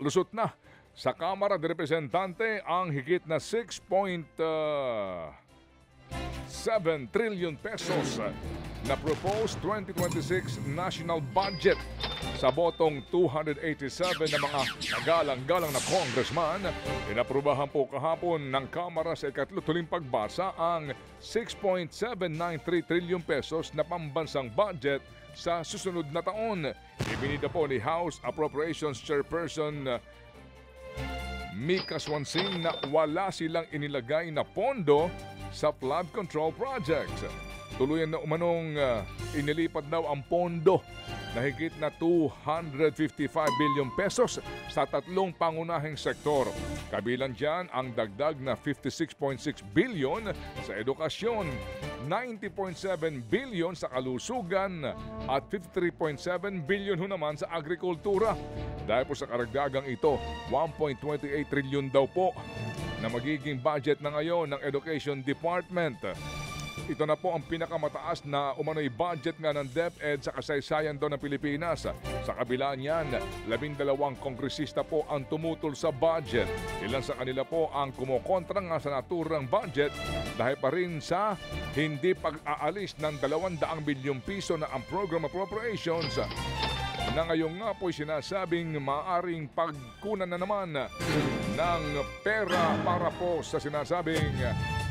lusot na sa Kamara de Representante ang higit na 6.7 trillion pesos na proposed 2026 national budget. Sa botong 287 na mga nagalang-galang na congressman, inaprubahan po kahapon ng Kamara sa ikatlutuling pagbasa ang 6.793 trillion pesos na pambansang budget sa susunod na taon. Ibinida po ni House Appropriations Chairperson Mika Swansing na wala silang inilagay na pondo sa flood control projects. Tuluyan na umanong inilipat daw ang pondo na higit na 255 billion pesos sa tatlong pangunahing sektor. Kabilang dyan ang dagdag na 56.6 billion sa edukasyon, 90.7 billion sa kalusugan at 53.7 billion naman sa agrikultura. Dahil po sa karagdagang ito, 1.28 trillion daw po na magiging budget na ngayon ng Education Department. Ito na po ang pinakamataas na umano'y budget nga ng DepEd sa kasaysayan daw ng Pilipinas. Sa kabila niyan, 12 kongresista po ang tumutol sa budget. Ilan sa kanila po ang kumukontra nga sa naturang budget dahil pa rin sa hindi pag-aalis ng 200 bilyong piso na ang program appropriations na ngayon nga po'y sinasabing maaring pagkunan na naman ng pera para po sa sinasabing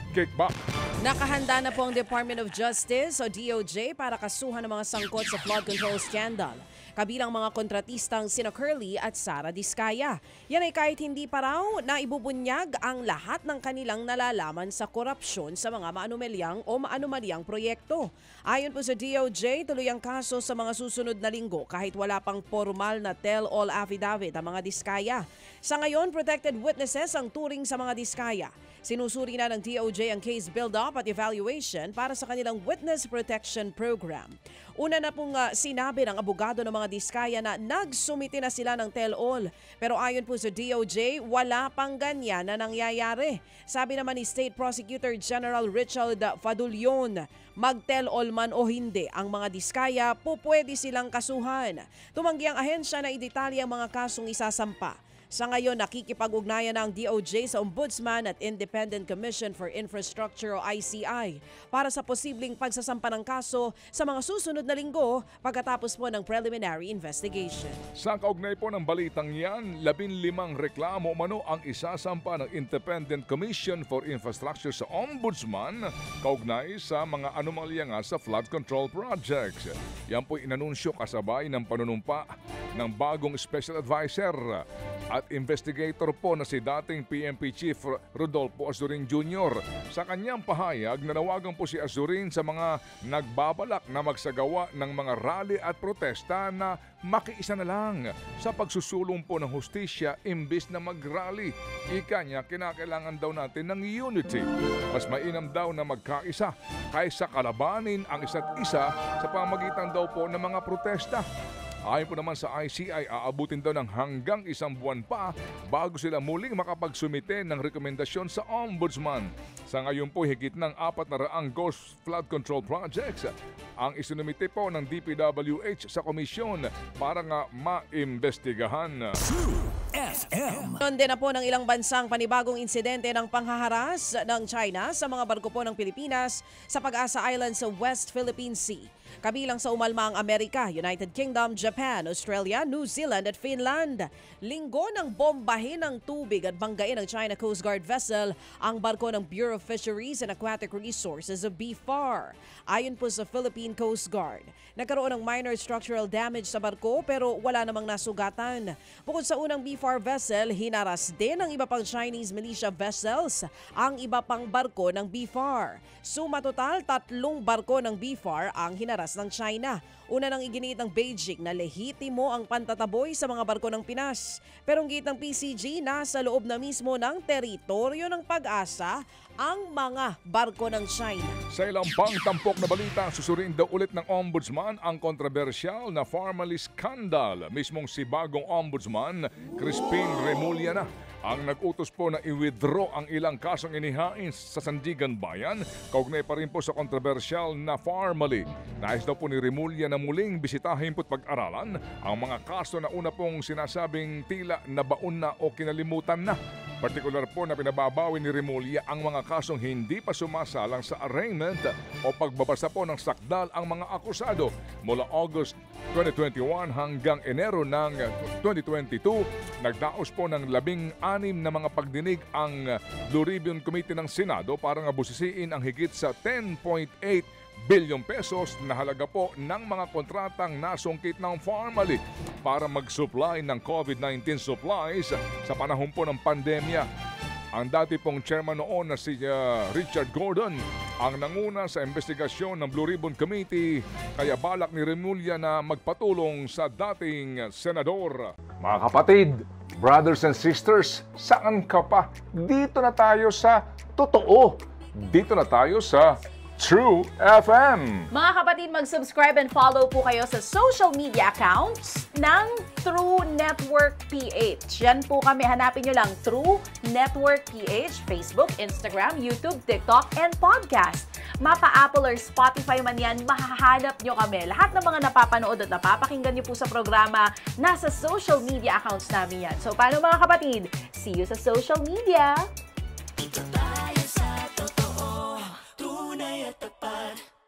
kickback. Nakahanda na po ang Department of Justice o DOJ para kasuhan ng mga sangkot sa flood control scandal. Kabilang mga kontratistang sina Curly at Sara Diskaya. Yan ay kahit hindi pa raw na ibubunyag ang lahat ng kanilang nalalaman sa korupsyon sa mga maanumalyang proyekto. Ayon po sa DOJ, tuloy ang kaso sa mga susunod na linggo kahit wala pang formal na tell-all affidavit ang mga Diskaya. Sa ngayon, protected witnesses ang turing sa mga Diskaya. Sinusuri na ng DOJ ang case build-up at evaluation para sa kanilang Witness Protection Program. Una na pong sinabi ng abogado ng mga Diskaya na nagsumite na sila ng tell-all. Pero ayon po sa DOJ, wala pang ganyan na nangyayari. Sabi naman ni State Prosecutor General Richard Fadulion, mag-tell-all man o hindi ang mga Diskaya, pupwede silang kasuhan. Tumanggi ang ahensya na idetalye ang mga kasong isasampa. Sa ngayon, nakikipag-ugnayan na ang DOJ sa Ombudsman at Independent Commission for Infrastructure o ICI para sa posibleng pagsasampa ng kaso sa mga susunod na linggo pagkatapos po ng preliminary investigation. Sa kaugnay po ng balitang yan, 15 reklamo umano ang isasampa ng Independent Commission for Infrastructure sa Ombudsman kaugnay sa mga anomalya nga sa flood control projects. Yan po inanunsyo kasabay ng panunumpa ng bagong Special Advisor at investigator po na si dating PNP Chief Rodolfo Azurin Jr. Sa kanyang pahayag, nanawagan po si Azurin sa mga nagbabalak na magsagawa ng mga rally at protesta na makiisa na lang sa pagsusulong po ng hustisya imbis na mag-rally. Ika niya, kinakailangan daw natin ng unity. Mas mainam daw na magkaisa kaysa kalabanin ang isa't isa sa pamagitan daw po ng mga protesta. Ayon po naman sa ICI, aabutin daw ng hanggang 1 buwan pa bago sila muling makapagsumite ng rekomendasyon sa Ombudsman. Sa ngayon po, higit ng 400 ghost flood control projects ang isinumite po ng DPWH sa komisyon para nga maimbestigahan. Noon din na po ng ilang bansang panibagong insidente ng panghaharas ng China sa mga barko po ng Pilipinas sa Pag-asa Island sa West Philippine Sea. Kabilang sa umalma ang Amerika, United Kingdom, Japan, Australia, New Zealand at Finland. Linggo ng bombahin ng tubig at banggain ng China Coast Guard vessel ang barko ng Bureau of Fisheries and Aquatic Resources o BFAR. Ayon po sa Philippine Coast Guard, nagkaroon ng minor structural damage sa barko pero wala namang nasugatan. Bukod sa unang BFAR vessel, hinaras din ng iba pang Chinese militia vessels ang iba pang barko ng BFAR. Suma total, 3 barko ng BFAR ang hinaras ng China. Una nang iginiit ng Beijing na lehitimo ang pantataboy sa mga barko ng Pinas. Pero ang git ng PCG, nasa loob na mismo ng teritoryo ng Pag-asa ang mga barko ng China. Sa ilang pang tampok na balita, susuriin daw ulit ng Ombudsman ang kontrobersyal na Pharmaly scandal. Mismong si bagong Ombudsman, Crispin Remulla na ang nag-utos po na i-withdraw ang ilang kasong inihain sa Sandigan Bayan, kaugnay pa rin po sa kontrobersyal na Farmally. Nais daw po ni Remulla na muling bisitahin po't pag-aralan ang mga kaso na una pong sinasabing tila nabaon na o kinalimutan na. Partikular po na pinababawi ni Remulla ang mga kasong hindi pa sumasalang sa arraignment o pagbabasa po ng sakdal ang mga akusado mula August 2021 hanggang Enero ng 2022. Nagdaos po ng 16 na mga pagdinig ang Blue Ribbon Committee ng Senado para nga busisiin ang higit sa 10.8 bilyong pesos na halaga po ng mga kontratang nasungkit ng Farmally para mag-supply ng COVID-19 supplies sa panahon po ng pandemya. Ang dati pong chairman noon na si Richard Gordon ang nanguna sa investigasyon ng Blue Ribbon Committee, kaya balak ni Remulla na magpatulong sa dating senador. Mga kapatid, brothers and sisters, saan ka pa? Dito na tayo sa totoo. Dito na tayo sa True FM. Mga kapatid, mag-subscribe and follow po kayo sa social media accounts ng True Network PH. Yan po kami. Hanapin nyo lang True Network PH, Facebook, Instagram, YouTube, TikTok, and podcast. Mapa Apple or Spotify man yan, mahahanap nyo kami. Lahat ng mga napapanood at napapakinggan nyo po sa programa, nasa social media accounts namin yan. So, paano mga kapatid? See you sa social media!